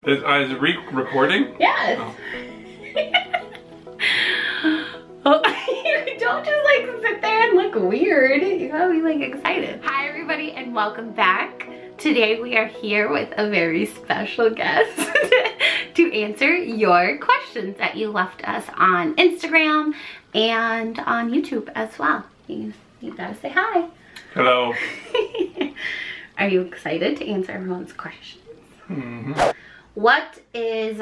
Is it recording? Yes. Oh. Don't just like sit there and look weird. You gotta be like excited. Hi everybody and welcome back. Today we are here with a very special guest to answer your questions that you left us on Instagram and on YouTube as well. You gotta say hi. Hello. Are you excited to answer everyone's questions? Mm-hmm. What is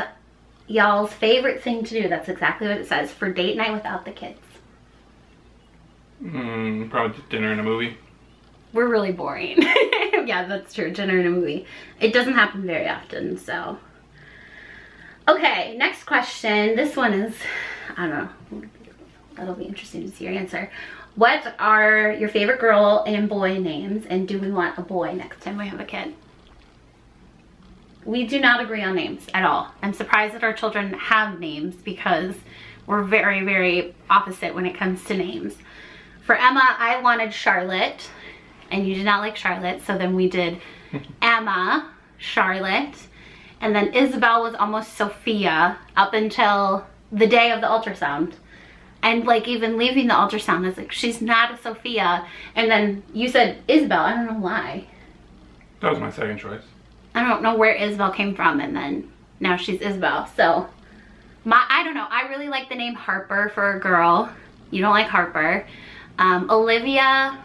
y'all's favorite thing to do? That's exactly what it says. For date night without the kids. Probably just dinner and a movie. We're really boring. Yeah, that's true. Dinner and a movie. It doesn't happen very often, so. Okay, next question. This one is, I don't know. That'll be interesting to see your answer. What are your favorite girl and boy names, and do we want a boy next time we have a kid? We do not agree on names at all. I'm surprised that our children have names because we're very, very opposite when it comes to names. For Emma, I wanted Charlotte, and you did not like Charlotte, so then we did Emma, Charlotte, and then Isabel was almost Sophia up until the day of the ultrasound. And like even leaving the ultrasound, I was like, she's not a Sophia. And then you said Isabel, I don't know why. That was my second choice. I don't know where Isabel came from, and then now she's Isabel. So I don't know, I really like the name Harper for a girl. You don't like Harper. Olivia,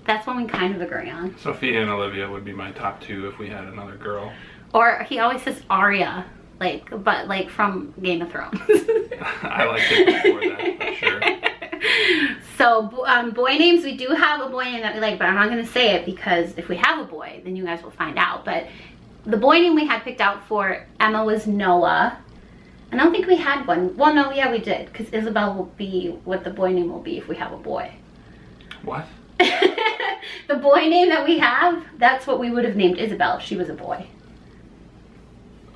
that's one we kind of agree on. Sophia and Olivia would be my top two if we had another girl. Or he always says Arya, but like from Game of Thrones. I liked it before that, for sure. So boy names, we do have a boy name that we like, but I'm not gonna say it because if we have a boy, then you guys will find out. But the boy name we had picked out for Emma was Noah. I don't think we had one. Well, no, yeah, we did, because Isabel will be what the boy name will be if we have a boy. What? The boy name that we have, that's what we would have named Isabel if she was a boy.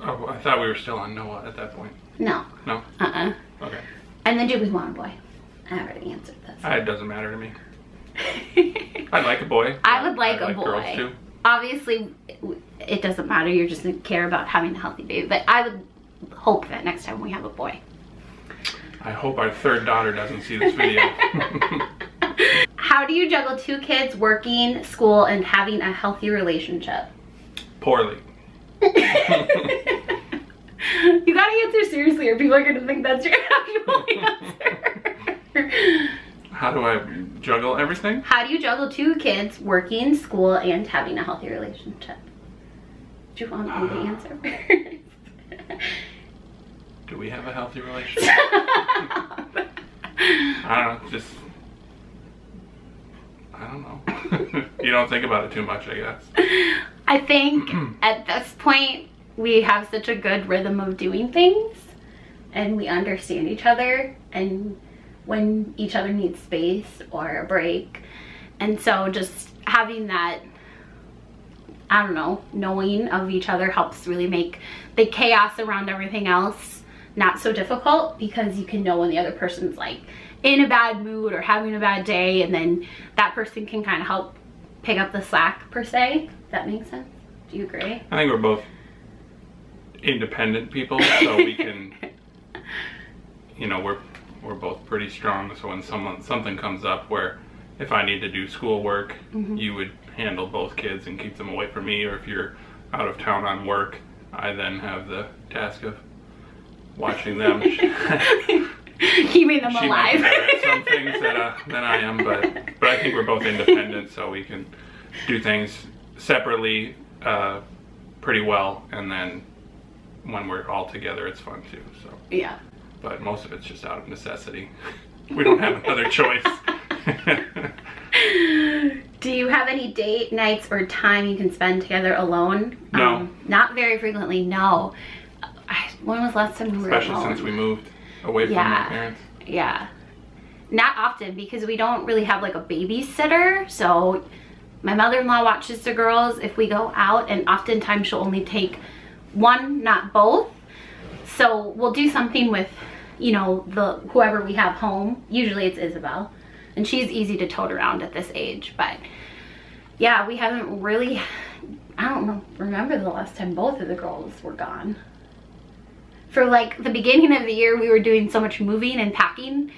Oh, I thought we were still on Noah at that point. No. No? Okay. And then do we want a boy? I already answered this. It doesn't matter to me. I'd like a boy. I would like a boy. Girls too. Obviously, it doesn't matter. You're just going to care about having a healthy baby. But I would hope that next time we have a boy. I hope our third daughter doesn't see this video. How do you juggle two kids, working, school, and having a healthy relationship? Poorly. You gotta answer seriously or people are gonna think that's your actual answer. How do I juggle everything? How do you juggle two kids, working, school, and having a healthy relationship? Do you want me to answer first? Do we have a healthy relationship? I don't know, just... I don't know. You don't think about it too much, I guess. I think at this point, we have such a good rhythm of doing things and we understand each other and when each other needs space or a break. And so just having that, I don't know, knowing of each other helps really make the chaos around everything else not so difficult, because you can know when the other person's like in a bad mood or having a bad day, and then that person can kind of help pick up the slack per se. Does that make sense? Do you agree? I think we're both independent people, so we can, you know, we're both pretty strong. So when something comes up where if I need to do schoolwork, you would handle both kids and keep them away from me, or if you're out of town on work, I then have the task of watching them. Keeping them alive. She might be better at some things than I am, but I think we're both independent, so we can do things separately pretty well, and then when we're all together, it's fun too. So yeah. But most of it's just out of necessity. We don't have another choice. Do you have any date nights or time you can spend together alone? No. Not very frequently, no. When was the last time we were alone? Especially since we moved away from my parents. Yeah. Not often, because we don't really have like a babysitter. So my mother-in-law watches the girls if we go out, and oftentimes she'll only take one, not both. So we'll do something with, you know, whoever we have home. Usually it's Isabel, and she's easy to tote around at this age. But yeah, we haven't really I don't know, remember the last time both of the girls were gone. For like the beginning of the year, we were doing so much moving and packing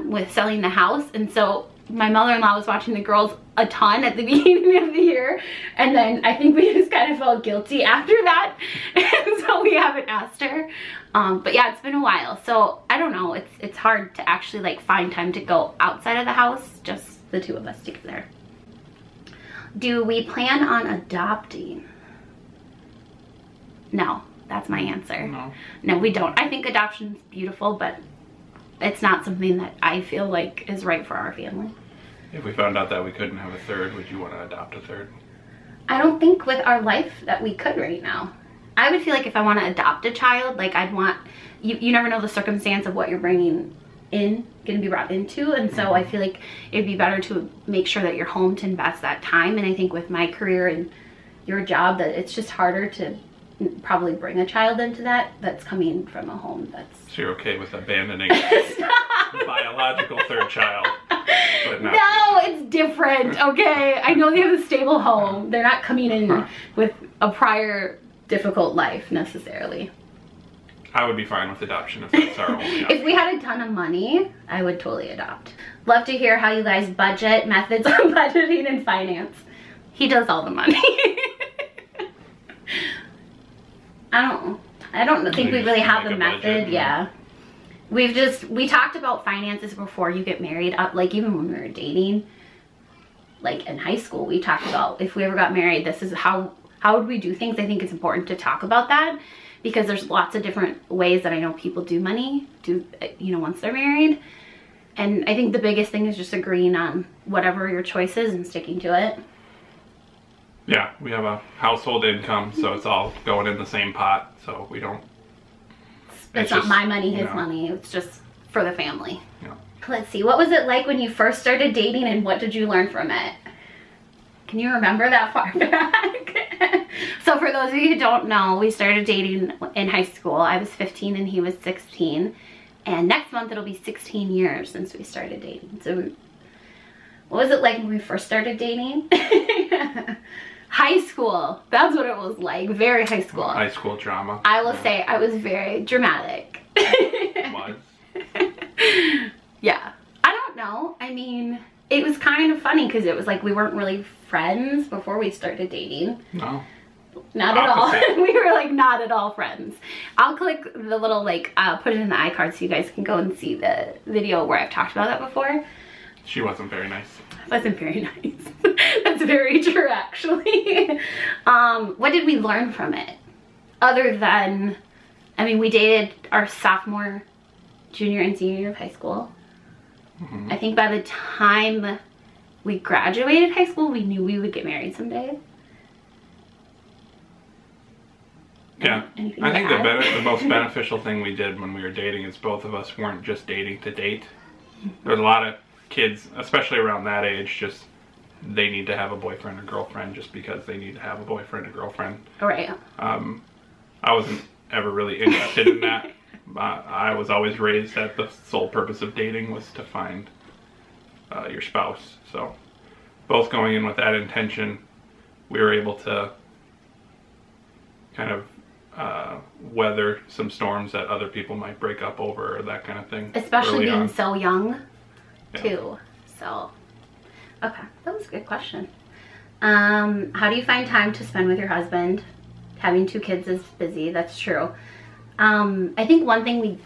with selling the house. And so my mother-in-law was watching the girls a ton at the beginning of the year. And then I think we just kind of felt guilty after that. And so we haven't asked her. But yeah, it's been a while. So I don't know, it's hard to actually like find time to go outside of the house, just the two of us together. Do we plan on adopting? No, that's my answer. No, we don't. I think adoption's beautiful, but it's not something that I feel like is right for our family. If we found out that we couldn't have a third, would you want to adopt a third? I don't think with our life that we could right now. I would feel like if I want to adopt a child, like I'd want, you never know the circumstance of what you're bringing in, going to be brought into. And so I feel like it'd be better to make sure that you're home to invest that time. And I think with my career and your job, that it's just harder to probably bring a child into that's coming from a home that's... So you're okay with abandoning the biological third child? But not no, it's different, okay? I know they have a stable home. They're not coming in with a prior difficult life necessarily. I would be fine with adoption if that's our only option. If we had a ton of money, I would totally adopt. Love to hear how you guys budget, methods on budgeting and finance. He does all the money. I don't think we really have a method. Yeah. We talked about finances before you get married, like even when we were dating, like in high school, we talked about if we ever got married, this is how would we do things. I think it's important to talk about that because there's lots of different ways that I know people do money, once they're married. And I think the biggest thing is just agreeing on whatever your choice is and sticking to it. Yeah, we have a household income, so it's all going in the same pot, so we don't... It's not my money, his money. It's just for the family. Yeah. Let's see, what was it like when you first started dating and what did you learn from it? Can you remember that far back? So for those of you who don't know, we started dating in high school. I was 15 and he was 16. And next month it'll be 16 years since we started dating. So what was it like when we first started dating? High school. That's what it was like. Very high school. High school drama. I will say I was very dramatic. Was? Yeah. I don't know. I mean, it was kind of funny because it was like we weren't really friends before we started dating. No. Not at all. We were like not at all friends. I'll click the little put it in the iCard so you guys can go and see the video where I've talked about that before. She wasn't very nice. Wasn't very nice. That's very true, actually. What did we learn from it? Other than, I mean, we dated our sophomore, junior, and senior year of high school. I think by the time we graduated high school, we knew we would get married someday. Yeah, I think the most beneficial thing we did when we were dating is both of us weren't just dating to date. There's a lot of kids, especially around that age, just they need to have a boyfriend or girlfriend just because they need to have a boyfriend or girlfriend. Right. I wasn't ever really interested in that. I was always raised that the sole purpose of dating was to find your spouse. So both going in with that intention, we were able to kind of weather some storms that other people might break up over or that kind of thing. Especially being so young, too. So, okay, that was a good question. How do you find time to spend with your husband? Having 2 kids is busy, that's true. I think one thing we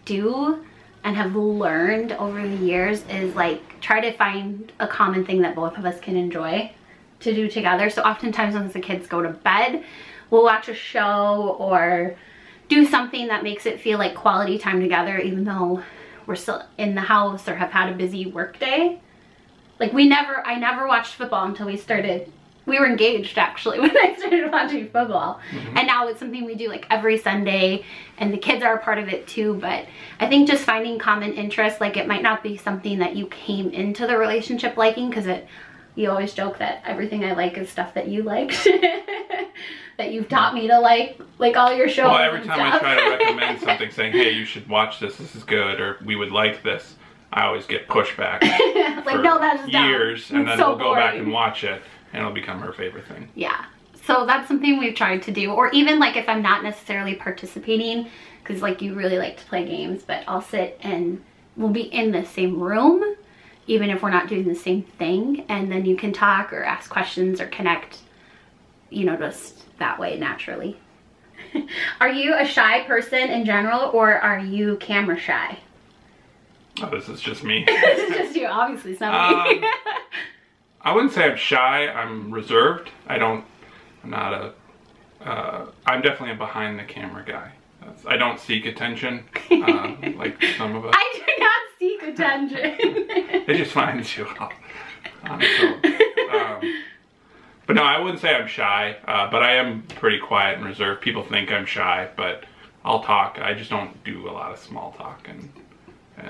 do and have learned over the years is try to find a common thing that both of us can enjoy to do together. So oftentimes once the kids go to bed, we'll watch a show or do something that makes it feel like quality time together, even though we're still in the house or have had a busy work day. I never watched football until we were engaged actually when I started watching football. And now it's something we do every Sunday and the kids are a part of it too. But I think just finding common interests, it might not be something that you came into the relationship liking, because you always joke that everything I like is stuff that you liked. That you've taught me to like all your shows. Well, every time I try to recommend something saying, hey, you should watch this is good, or we would like this, I always get pushback for no, that's years, and then so we'll go back boring. and watch it, and it'll become her favorite thing. Yeah. So that's something we've tried to do. Or even like if I'm not necessarily participating, because like you really like to play games, but I'll sit and we'll be in the same room, even if we're not doing the same thing. And then you can talk or ask questions or connect, you know, just that way naturally. Are you a shy person in general, or are you camera shy? Oh, this is just me. This is just you, obviously. It's not me. I wouldn't say I'm shy. I'm reserved. I'm definitely a behind the camera guy. I don't seek attention like some of us. I do not seek attention. It just finds you out. But no, I wouldn't say I'm shy, but I am pretty quiet and reserved. People think I'm shy, but I'll talk. I just don't do a lot of small talk and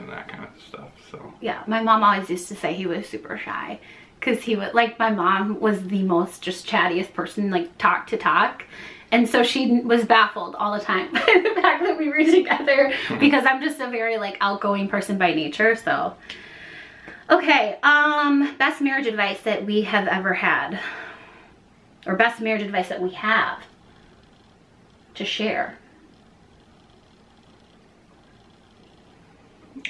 that kind of stuff. So yeah, my mom always used to say he was super shy, because he would, like, my mom was the most just chattiest person, like talk to talk. And so she was baffled all the time by the fact that we were together, because I'm just a very like outgoing person by nature. So, okay, best marriage advice that we have ever had, or best marriage advice that we have to share.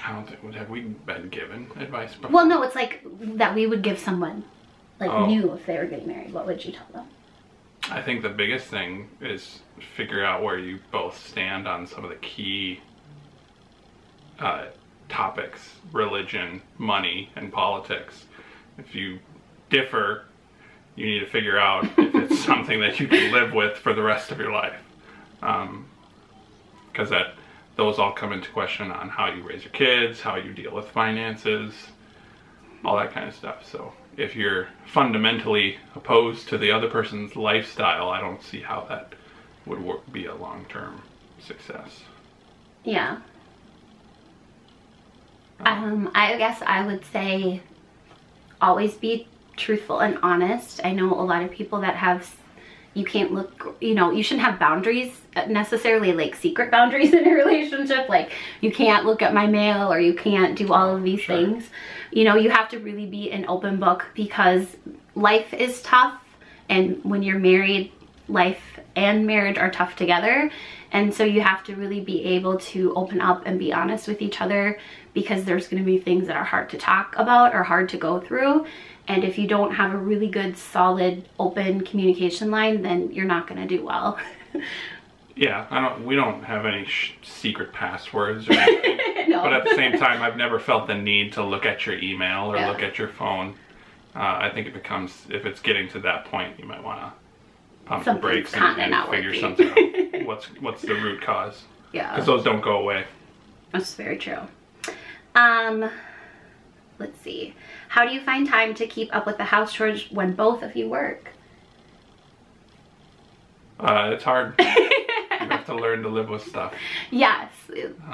I don't think, have we been given advice before? Well, no, it's like that we would give someone, like, new if they were getting married. What would you tell them? I think the biggest thing is figure out where you both stand on some of the key topics: religion, money, and politics. If you differ, you need to figure out if it's something that you can live with for the rest of your life. Because those all come into question on how you raise your kids, how you deal with finances, all that kind of stuff. So if you're fundamentally opposed to the other person's lifestyle, I don't see how that would be a long-term success. Yeah. I guess I would say always be truthful and honest. I know a lot of people that have, you can't look, you know, you shouldn't have boundaries, necessarily like secret boundaries in a relationship. Like, you can't look at my mail, or you can't do all of these things. You know, you have to really be an open book, because life is tough. And when you're married, life and marriage are tough together. And so you have to really be able to open up and be honest with each other, because there's going to be things that are hard to talk about or hard to go through. And if you don't have a really good, solid, open communication line, then you're not going to do well. Yeah, we don't have any secret passwords or anything. No. But at the same time, I've never felt the need to look at your email or look at your phone. I think if it's getting to that point, you might want to pump the brakes and figure something out. What's the root cause? Yeah. Because those don't go away. That's very true. Let's see. How do you find time to keep up with the house chores when both of you work? It's hard. You have to learn to live with stuff. Yes.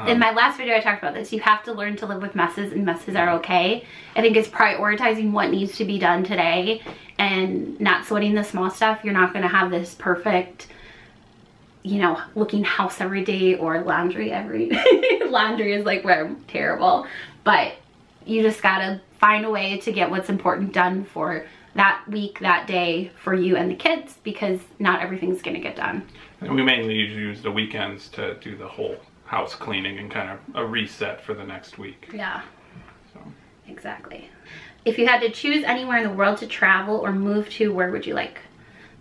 In my last video I talked about this. You have to learn to live with messes, and messes are okay. I think it's prioritizing what needs to be done today and not sweating the small stuff. You're not going to have this perfect, you know, looking house every day, or laundry every laundry is like where I'm terrible. But you just got to find a way to get what's important done for that week, that day, for you and the kids, because not everything's going to get done. And we mainly use the weekends to do the whole house cleaning and kind of a reset for the next week. Yeah. So. Exactly. If you had to choose anywhere in the world to travel or move to, where would you like?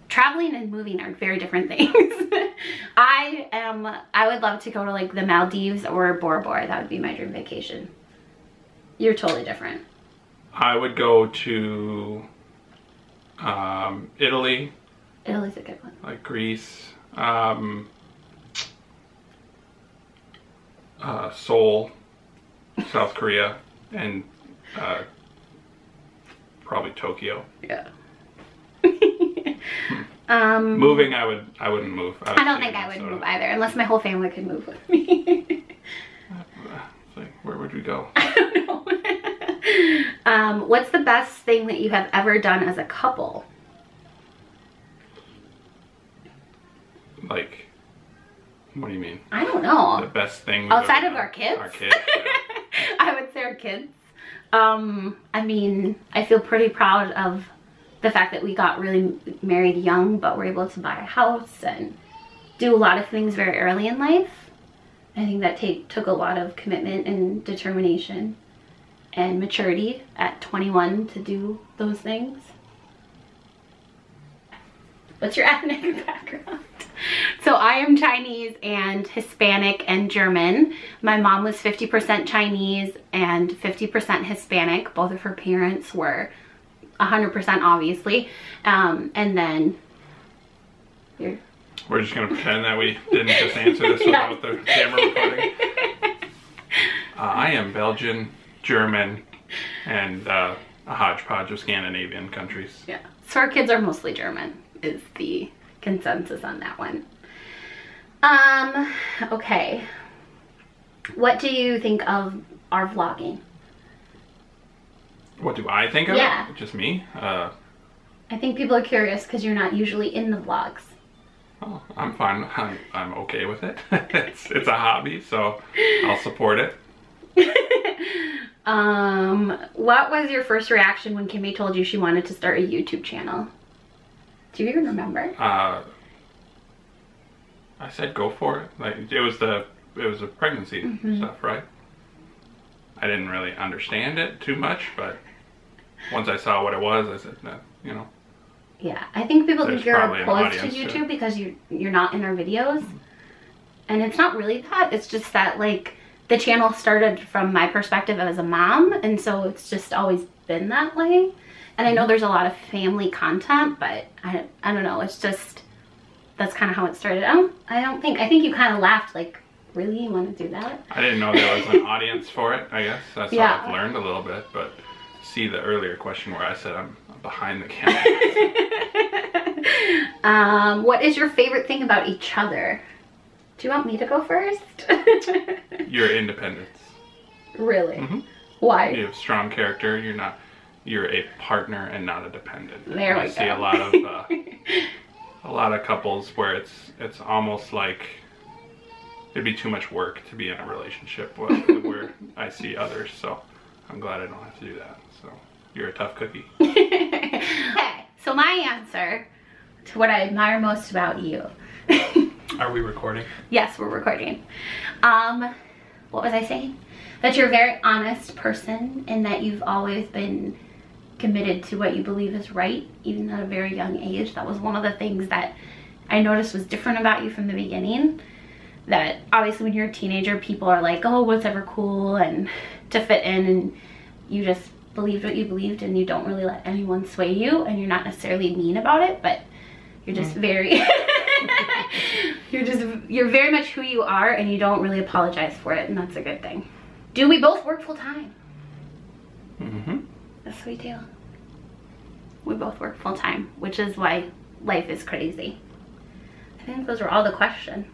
Traveling and moving are very different things. I would love to go to like the Maldives or Bora Bora. That would be my dream vacation. You're totally different. I would go to Italy. Italy's a good one. Like Greece. Seoul, South Korea, and probably Tokyo. Yeah. Moving, I wouldn't move. I don't think I would move either, unless my whole family could move with me. Where would we go? I don't know. What's the best thing that you have ever done as a couple? Like, what do you mean? I don't know. The best thing outside of our kids? Our kids, yeah. I would say our kids. I mean, I feel pretty proud of the fact that we got really married young, but were able to buy a house and do a lot of things very early in life. I think that took a lot of commitment and determination and maturity at 21 to do those things. What's your ethnic background? So I am Chinese and Hispanic and German. My mom was 50% Chinese and 50% Hispanic. Both of her parents were 100% obviously. And then here. We're just gonna pretend that we didn't just answer this without the camera recording. I am Belgian, German, and a hodgepodge of Scandinavian countries. Yeah. So our kids are mostly German, is the consensus on that one. Okay. What do you think of our vlogging? What do I think of it? Just me? I think people are curious because you're not usually in the vlogs. Oh, I'm fine. I'm okay with it. It's a hobby, so I'll support it. What was your first reaction when Kimmy told you she wanted to start a YouTube channel? Do you even remember? I said go for it. Like it was a pregnancy stuff, right? I didn't really understand it too much, but once I saw what it was, I said, no, you know. Yeah, I think people think you're opposed to audience YouTube because you're not in our videos. And it's not really that. It's just that, like, the channel started from my perspective as a mom, and so it's just always been that way. And I know there's a lot of family content, but I don't know. It's just, that's kind of how it started. I think you kind of laughed, like, really? You want to do that? I didn't know there was an audience for it, I guess. That's how I've learned a little bit, but see the earlier question where I said I'm behind the camera. What is your favorite thing about each other? Do you want me to go first? Your independence. Really? Mm-hmm. Why? You have strong character. You're a partner and not a dependent. There we go. I see a lot of couples where it's almost like it'd be too much work to be in a relationship where I see others. So I'm glad I don't have to do that. So you're a tough cookie. Okay, so my answer to what I admire most about you. Are we recording? Yes, we're recording. What was I saying? That you're a very honest person and that you've always been committed to what you believe is right, even at a very young age. That was one of the things that I noticed was different about you from the beginning. That obviously when you're a teenager, people are like, oh, what's ever cool, and to fit in, and you just believed what you believed and you don't really let anyone sway you, and you're not necessarily mean about it, but you're just very you're very much who you are, and you don't really apologize for it, and that's a good thing. Do we both work full time? Mm-hmm. Yes, we do. We both work full time, which is why life is crazy. I think those were all the questions.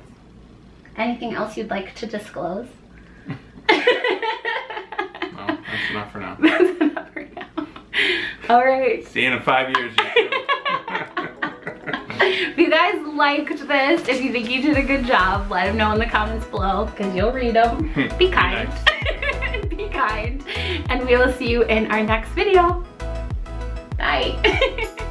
Anything else you'd like to disclose? No, that's enough for now. That's enough for now. All right. See you in 5 years. If you guys liked this, if you think you did a good job, let them know in the comments below, because you'll read them. Be kind. Be kind. And we will see you in our next video. Bye.